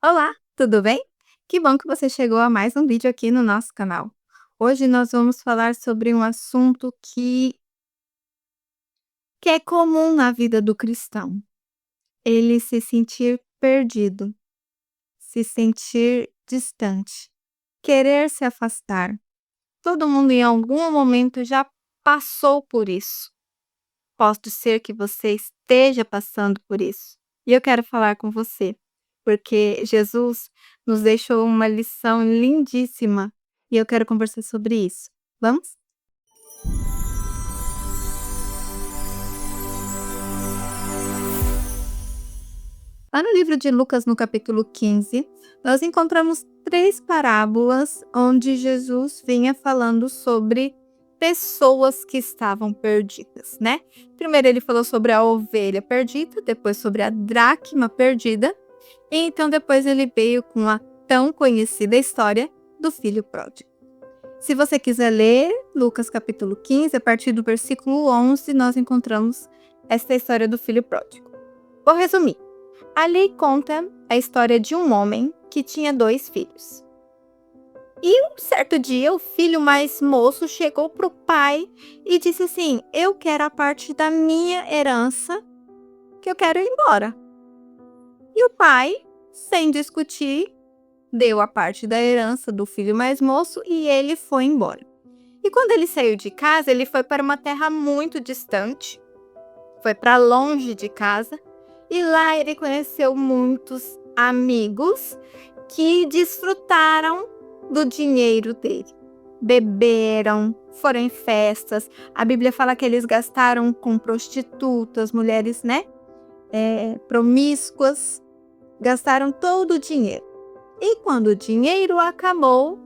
Olá, tudo bem? Que bom que você chegou a mais um vídeo aqui no nosso canal. Hoje nós vamos falar sobre um assunto que é comum na vida do cristão. Ele se sentir perdido, se sentir distante, querer se afastar. Todo mundo em algum momento já passou por isso. Pode ser que você esteja passando por isso. E eu quero falar com você, porque Jesus nos deixou uma lição lindíssima e eu quero conversar sobre isso. Vamos? Lá no livro de Lucas, no capítulo 15, nós encontramos três parábolas onde Jesus vinha falando sobre pessoas que estavam perdidas, né? Primeiro ele falou sobre a ovelha perdida, depois sobre a dracma perdida, e então depois ele veio com a tão conhecida história do filho pródigo. Se você quiser ler Lucas capítulo 15, a partir do versículo 11, nós encontramos esta história do filho pródigo. Vou resumir. Ali conta a história de um homem que tinha 2 filhos. E um certo dia, o filho mais moço chegou para o pai e disse assim: Eu quero a parte da minha herança, que eu quero ir embora. E o pai, sem discutir, deu a parte da herança do filho mais moço e ele foi embora. E quando ele saiu de casa, ele foi para uma terra muito distante, foi para longe de casa, e lá ele conheceu muitos amigos que desfrutaram do dinheiro dele. Beberam, foram em festas. A Bíblia fala que eles gastaram com prostitutas, mulheres, né? Promíscuas. Gastaram todo o dinheiro. E quando o dinheiro acabou,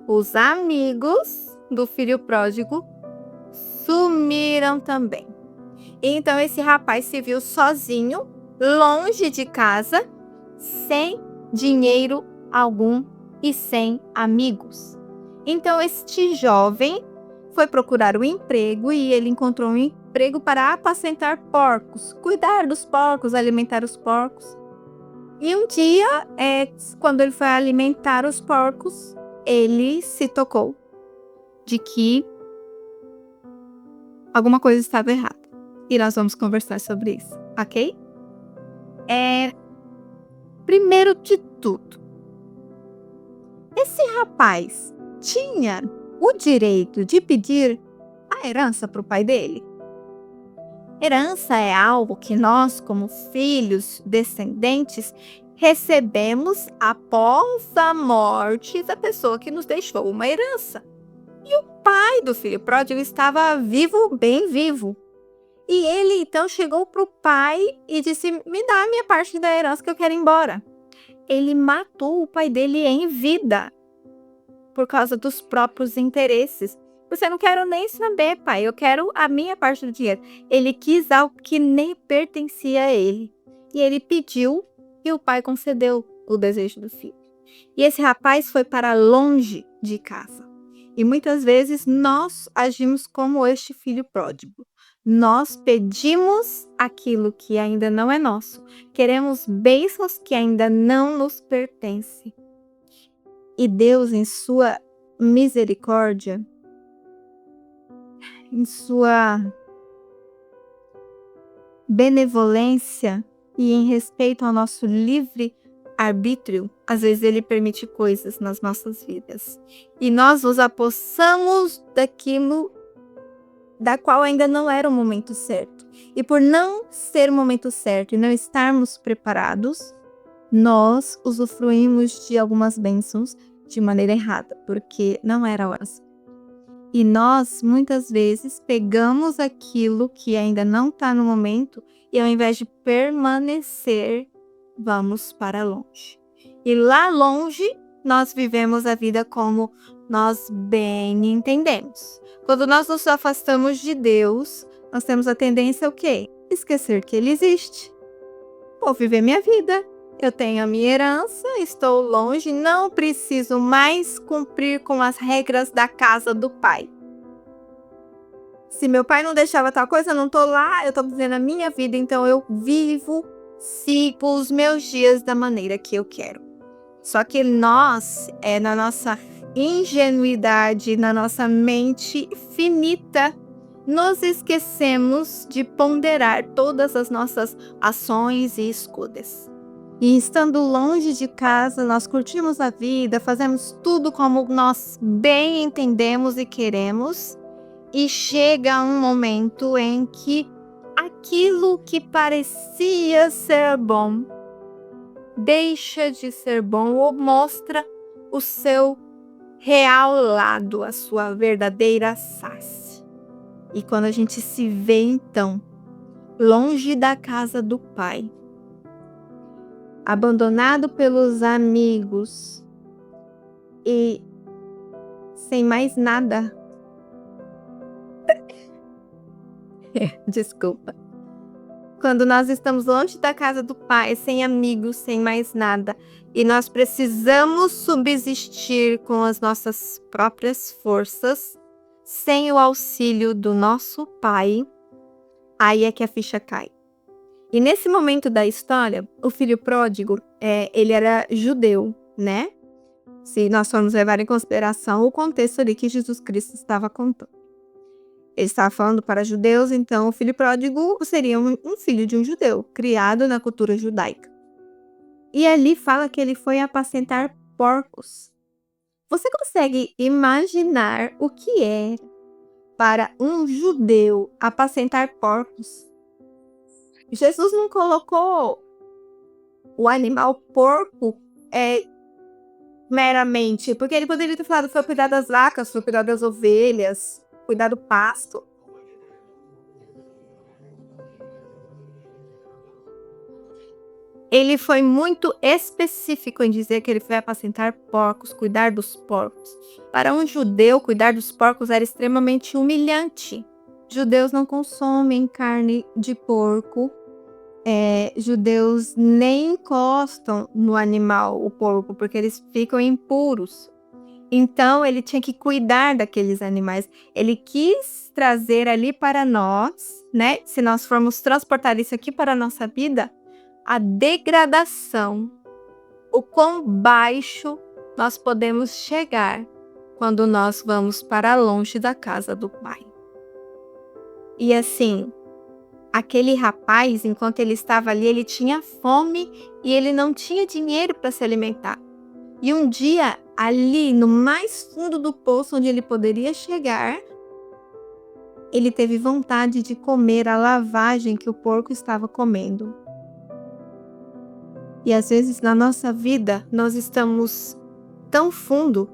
os amigos do filho pródigo sumiram também. Então esse rapaz se viu sozinho, longe de casa, sem dinheiro algum e sem amigos. Então este jovem foi procurar um emprego e ele encontrou um emprego para apacentar porcos, cuidar dos porcos, alimentar os porcos. E um dia, quando ele foi alimentar os porcos, ele se tocou de que alguma coisa estava errada. E nós vamos conversar sobre isso, ok? Primeiro de tudo, esse rapaz tinha o direito de pedir a herança para o pai dele? Herança é algo que nós, como filhos descendentes, recebemos após a morte da pessoa que nos deixou uma herança. E o pai do filho pródigo estava vivo, bem vivo. E ele então chegou para o pai e disse: Me dá a minha parte da herança que eu quero ir embora. Ele matou o pai dele em vida por causa dos próprios interesses. Você não quero nem saber, pai, eu quero a minha parte do dinheiro. Ele quis algo que nem pertencia a ele. E ele pediu e o pai concedeu o desejo do filho. E esse rapaz foi para longe de casa. E muitas vezes nós agimos como este filho pródigo. Nós pedimos aquilo que ainda não é nosso. Queremos bênçãos que ainda não nos pertencem. E Deus, em sua misericórdia, em sua benevolência e em respeito ao nosso livre arbítrio, às vezes ele permite coisas nas nossas vidas. E nós nos apossamos daquilo da qual ainda não era o momento certo. E por não ser o momento certo e não estarmos preparados, nós usufruímos de algumas bênçãos de maneira errada, porque não era a hora certa. E nós, muitas vezes, pegamos aquilo que ainda não está no momento e ao invés de permanecer, vamos para longe. E lá longe, nós vivemos a vida como nós bem entendemos. Quando nós nos afastamos de Deus, nós temos a tendência a o quê? Esquecer que Ele existe. Vou viver minha vida. Eu tenho a minha herança, estou longe, não preciso mais cumprir com as regras da casa do pai. Se meu pai não deixava tal coisa, eu não estou lá, eu estou vivendo a minha vida, então eu vivo, sigo os meus dias da maneira que eu quero. Só que nós, na nossa ingenuidade, na nossa mente finita, nos esquecemos de ponderar todas as nossas ações e escolhas. E estando longe de casa, nós curtimos a vida, fazemos tudo como nós bem entendemos e queremos, e chega um momento em que aquilo que parecia ser bom deixa de ser bom ou mostra o seu real lado, a sua verdadeira face. E quando a gente se vê, então, longe da casa do Pai, abandonado pelos amigos e sem mais nada. Desculpa. Quando nós estamos longe da casa do Pai, sem amigos, sem mais nada, e nós precisamos subsistir com as nossas próprias forças, sem o auxílio do nosso Pai, aí é que a ficha cai. E nesse momento da história, o filho pródigo, ele era judeu, né? Se nós formos levar em consideração o contexto ali que Jesus Cristo estava contando. Ele estava falando para judeus, então o filho pródigo seria um filho de um judeu, criado na cultura judaica. E ali fala que ele foi apacentar porcos. Você consegue imaginar o que é para um judeu apacentar porcos? Jesus não colocou o animal porco meramente, porque ele poderia ter falado, foi cuidar das vacas, foi cuidar das ovelhas, cuidar do pasto. Ele foi muito específico em dizer que ele foi apacentar porcos, cuidar dos porcos. Para um judeu, cuidar dos porcos era extremamente humilhante. Judeus não consomem carne de porco. Judeus nem encostam no animal, o porco, porque eles ficam impuros. Então, ele tinha que cuidar daqueles animais. Ele quis trazer ali para nós, né? Se nós formos transportar isso aqui para a nossa vida, a degradação, o quão baixo nós podemos chegar quando nós vamos para longe da casa do Pai. E assim, aquele rapaz, enquanto ele estava ali, ele tinha fome e ele não tinha dinheiro para se alimentar. E um dia, ali no mais fundo do poço onde ele poderia chegar, ele teve vontade de comer a lavagem que o porco estava comendo. E às vezes na nossa vida nós estamos tão fundo,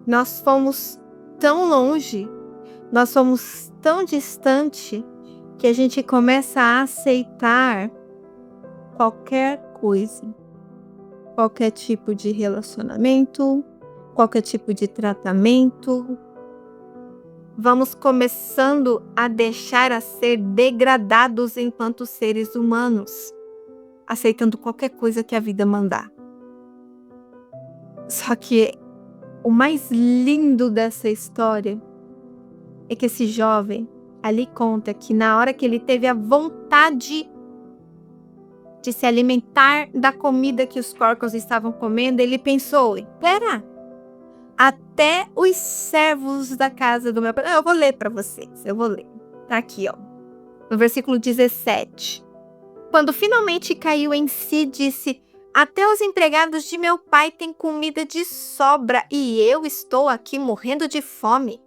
nós fomos tão longe, nós fomos tão distante, que a gente começa a aceitar qualquer coisa, qualquer tipo de relacionamento, qualquer tipo de tratamento. Vamos começando a deixar a ser degradados enquanto seres humanos, aceitando qualquer coisa que a vida mandar. Só que o mais lindo dessa história é que esse jovem ali conta que na hora que ele teve a vontade de se alimentar da comida que os porcos estavam comendo, ele pensou, espera, até os servos da casa do meu pai... Eu vou ler para vocês, Tá aqui, ó, no versículo 17. Quando finalmente caiu em si, disse, até os empregados de meu pai têm comida de sobra e eu estou aqui morrendo de fome.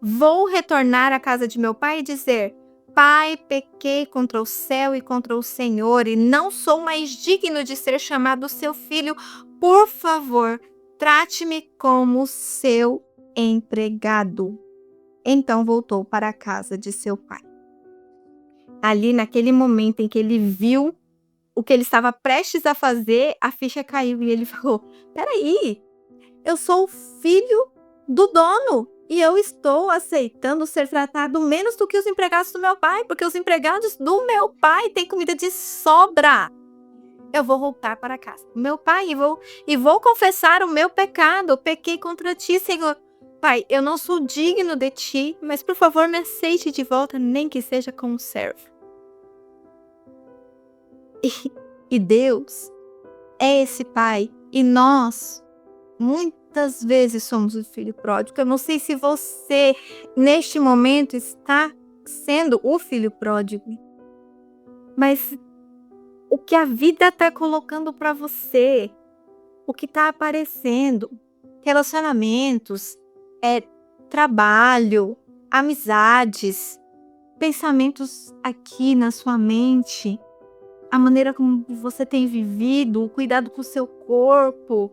Vou retornar à casa de meu pai e dizer, Pai, pequei contra o céu e contra o Senhor e não sou mais digno de ser chamado seu filho. Por favor, trate-me como seu empregado. Então voltou para a casa de seu pai. Ali, naquele momento em que ele viu o que ele estava prestes a fazer, a ficha caiu e ele falou, peraí, eu sou o filho do dono e eu estou aceitando ser tratado menos do que os empregados do meu pai, porque os empregados do meu pai têm comida de sobra. Eu vou voltar para casa do meu pai e vou confessar o meu pecado. Eu pequei contra ti, Senhor. Pai, eu não sou digno de ti, mas por favor me aceite de volta, nem que seja como servo. E Deus é esse pai E nós, muitas vezes, somos o filho pródigo. Eu não sei se você, neste momento, está sendo o filho pródigo. Mas o que a vida está colocando para você, o que está aparecendo, relacionamentos, trabalho, amizades, pensamentos aqui na sua mente, a maneira como você tem vivido, o cuidado com o seu corpo,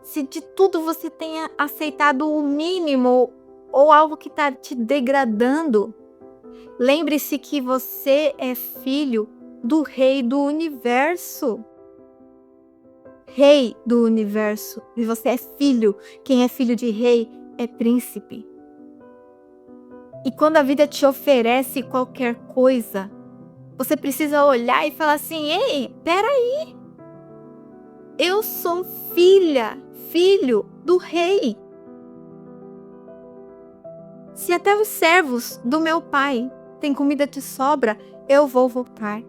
se de tudo você tenha aceitado o mínimo ou algo que está te degradando, lembre-se que você é filho do Rei do Universo. Rei do Universo. E você é filho. Quem é filho de rei é príncipe. E quando a vida te oferece qualquer coisa, você precisa olhar e falar assim: ei, peraí. Eu sou filho do rei. Se até os servos do meu pai têm comida de sobra, eu vou voltar.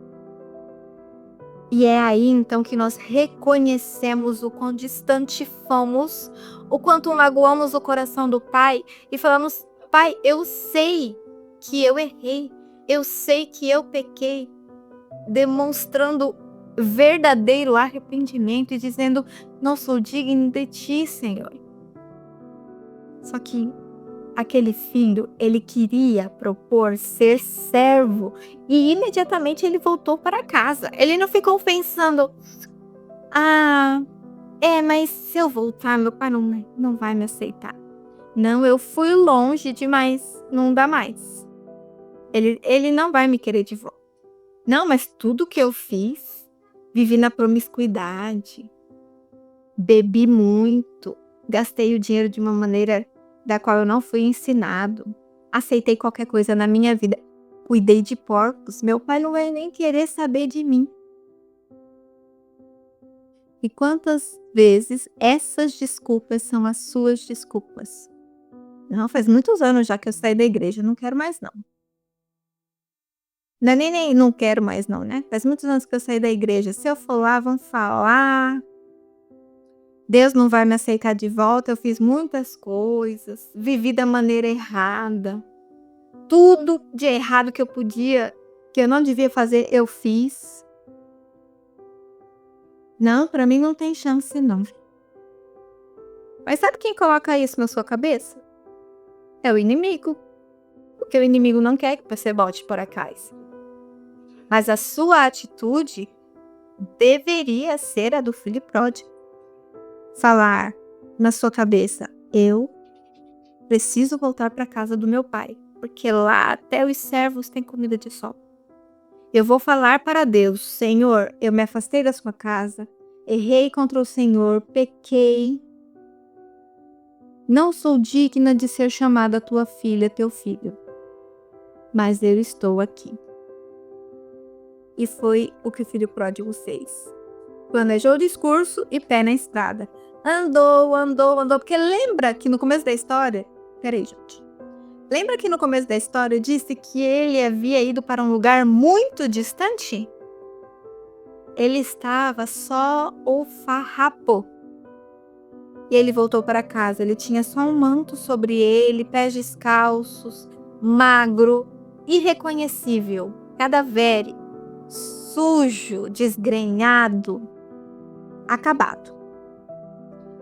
E é aí então que nós reconhecemos o quão distante fomos, o quanto magoamos o coração do Pai e falamos: Pai, eu sei que eu errei, eu sei que eu pequei, demonstrando verdadeiro arrependimento e dizendo: não sou digno de ti, Senhor. Só que aquele filho, ele queria propor ser servo e imediatamente ele voltou para casa. Ele não ficou pensando: mas se eu voltar, meu pai não vai me aceitar. Não, eu fui longe demais, não dá mais. Ele não vai me querer de volta. Não, mas tudo que eu fiz, vivi na promiscuidade, bebi muito, gastei o dinheiro de uma maneira da qual eu não fui ensinado, aceitei qualquer coisa na minha vida, cuidei de porcos, meu pai não vai nem querer saber de mim. E quantas vezes essas desculpas são as suas desculpas? Não, faz muitos anos já que eu saí da igreja, não quero mais não. Não é nem não quero mais não, né? Faz muitos anos que eu saí da igreja, se eu for lá vão falar, Deus não vai me aceitar de volta, eu fiz muitas coisas, vivi da maneira errada. Tudo de errado que eu não devia fazer, eu fiz. Não, para mim não tem chance não. Mas sabe quem coloca isso na sua cabeça? É o inimigo. Porque o inimigo não quer que você volte para casa. Mas a sua atitude deveria ser a do filho pródigo. Falar na sua cabeça: eu preciso voltar para a casa do meu pai, porque lá até os servos têm comida de sobra. Eu vou falar para Deus: Senhor, eu me afastei da sua casa, errei contra o Senhor, pequei. Não sou digna de ser chamada tua filha, teu filho. Mas eu estou aqui. E foi o que o filho pródigo fez. Planejou o discurso e pé na estrada. Andou, porque lembra que no começo da história... Peraí, gente. Lembra que no começo da história disse que ele havia ido para um lugar muito distante? Ele estava só o farrapo. E ele voltou para casa. Ele tinha só um manto sobre ele, pés descalços, magro, irreconhecível, cadavérico, sujo, desgrenhado, acabado.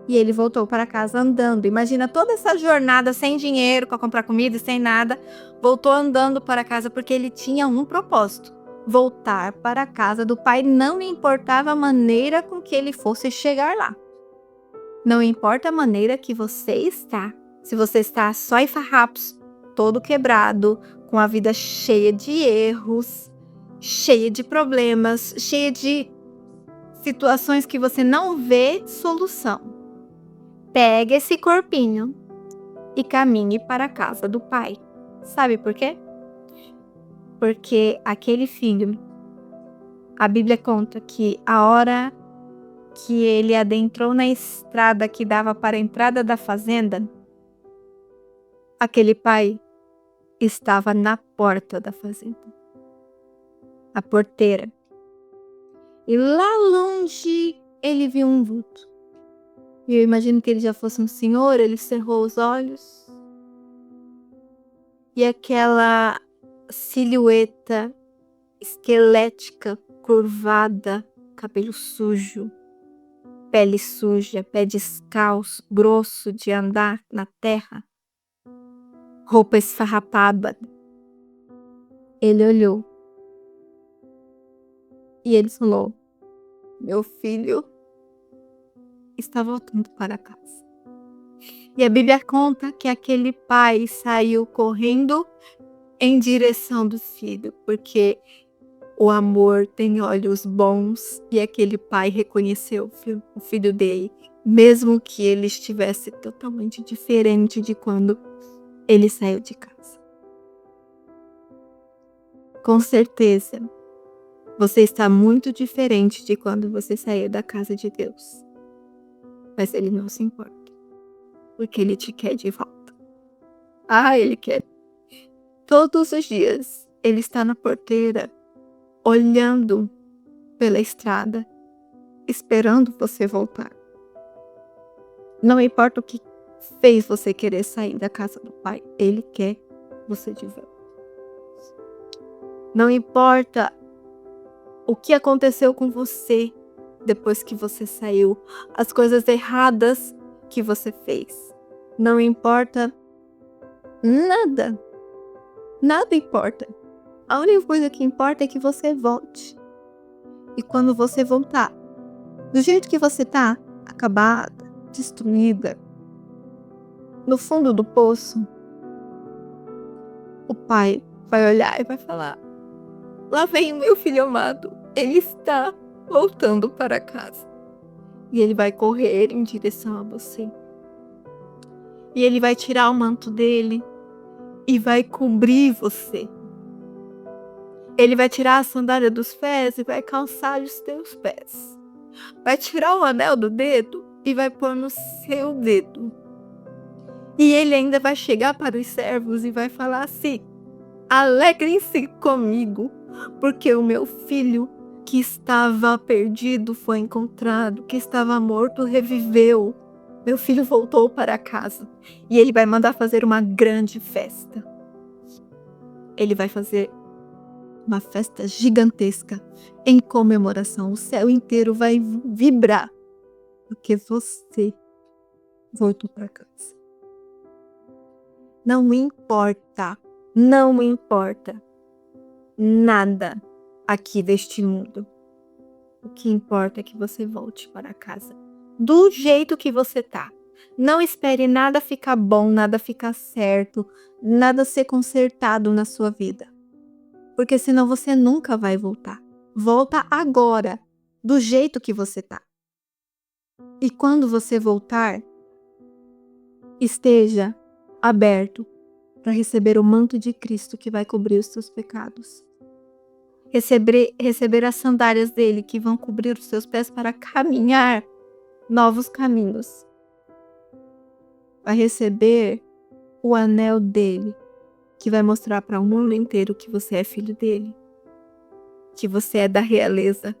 E ele voltou para casa andando. Imagina toda essa jornada sem dinheiro para comprar comida e sem nada. Voltou andando para casa porque ele tinha um propósito: voltar para a casa do pai. Não importava a maneira com que ele fosse chegar lá. Não importa a maneira que você está. Se você está só em farrapos, todo quebrado, com a vida cheia de erros, cheia de problemas, cheia de situações que você não vê solução. Pegue esse corpinho e caminhe para a casa do pai. Sabe por quê? Porque aquele filho, a Bíblia conta que a hora que ele adentrou na estrada que dava para a entrada da fazenda, aquele pai estava na porta da fazenda, a porteira. E lá longe, ele viu um vulto. E eu imagino que ele já fosse um senhor, ele cerrou os olhos. E aquela silhueta esquelética, curvada, cabelo sujo, pele suja, pé descalço, grosso de andar na terra, roupa esfarrapada. Ele olhou e ele falou: meu filho está voltando para casa. E a Bíblia conta que aquele pai saiu correndo em direção do filho, porque o amor tem olhos bons e aquele pai reconheceu o filho dele, mesmo que ele estivesse totalmente diferente de quando ele saiu de casa. Com certeza, você está muito diferente de quando você saiu da casa de Deus. Mas ele não se importa, porque ele te quer de volta. Ele quer. Todos os dias, ele está na porteira, olhando pela estrada, esperando você voltar. Não importa o que fez você querer sair da casa do pai, ele quer você de volta. Não importa o que aconteceu com você depois que você saiu, as coisas erradas que você fez. Não importa nada. Nada importa. A única coisa que importa é que você volte. E quando você voltar, do jeito que você tá, acabada, destruída, no fundo do poço, o pai vai olhar e vai falar: lá vem o meu filho amado, ele está voltando para casa. E ele vai correr em direção a você. E ele vai tirar o manto dele e vai cobrir você. Ele vai tirar a sandália dos pés e vai calçar os teus pés. Vai tirar o anel do dedo e vai pôr no seu dedo. E ele ainda vai chegar para os servos e vai falar assim: alegrem-se comigo, porque o meu filho que estava perdido foi encontrado, que estava morto reviveu. Meu filho voltou para casa. E ele vai mandar fazer uma grande festa. Ele vai fazer uma festa gigantesca em comemoração. O céu inteiro vai vibrar porque você voltou para casa. Não importa nada aqui deste mundo. O que importa é que você volte para casa do jeito que você tá. Não espere nada ficar bom, nada ficar certo, nada ser consertado na sua vida. Porque senão você nunca vai voltar. Volta agora, do jeito que você tá. E quando você voltar, esteja aberto para receber o manto de Cristo que vai cobrir os seus pecados. Receber as sandálias dele que vão cobrir os seus pés para caminhar novos caminhos. Vai receber o anel dele que vai mostrar para o mundo inteiro que você é filho dele, que você é da realeza.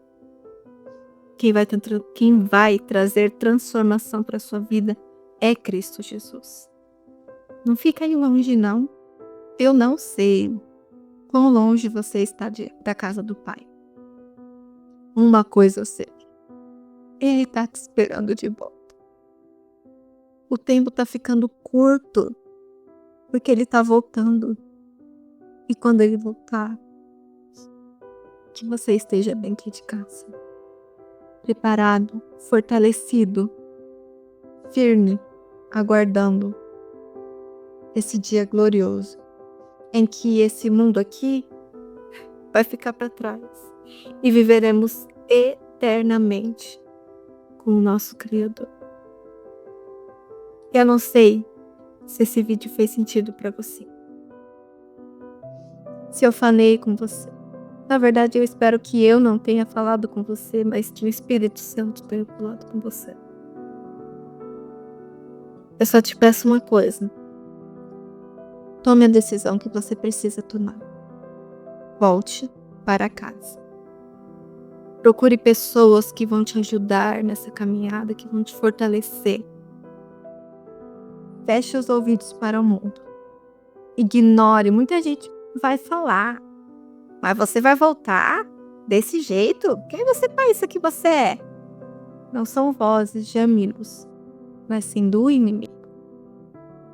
Quem vai trazer transformação para sua vida é Cristo Jesus. Não fica aí longe, não. Eu não sei quão longe você está da casa do Pai. Uma coisa eu sei. Ele está te esperando de volta. O tempo está ficando curto, porque ele está voltando. E quando ele voltar, que você esteja bem aqui de casa. Preparado, fortalecido, firme, aguardando esse dia glorioso, em que esse mundo aqui vai ficar para trás e viveremos eternamente com o nosso Criador. Eu não sei se esse vídeo fez sentido para você, se eu falei com você. Na verdade, eu espero que eu não tenha falado com você, mas que o Espírito Santo tenha falado com você. Eu só te peço uma coisa. Tome a decisão que você precisa tomar. Volte para casa. Procure pessoas que vão te ajudar nessa caminhada, que vão te fortalecer. Feche os ouvidos para o mundo. Ignore. Muita gente vai falar, mas você vai voltar desse jeito? Quem você pensa que você é? Não são vozes de amigos, mas sim do inimigo.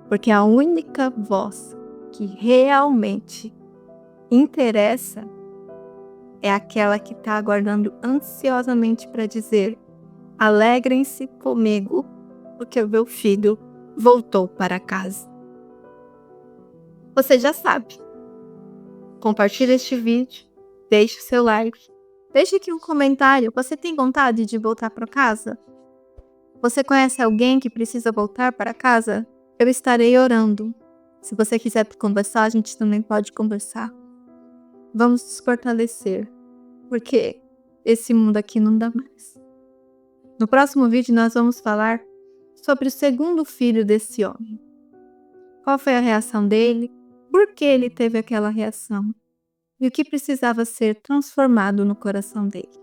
Porque a única voz que realmente interessa é aquela que está aguardando ansiosamente para dizer: alegrem-se comigo, porque o meu filho voltou para casa. Você já sabe. Compartilhe este vídeo, deixe o seu like, deixe aqui um comentário. Você tem vontade de voltar para casa? Você conhece alguém que precisa voltar para casa? Eu estarei orando. Se você quiser conversar, a gente também pode conversar. Vamos nos fortalecer, porque esse mundo aqui não dá mais. No próximo vídeo nós vamos falar sobre o segundo filho desse homem. Qual foi a reação dele? Por que ele teve aquela reação? E o que precisava ser transformado no coração dele?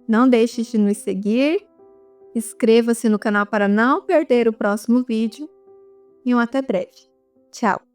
Não deixe de nos seguir. Inscreva-se no canal para não perder o próximo vídeo. E até breve. Tchau!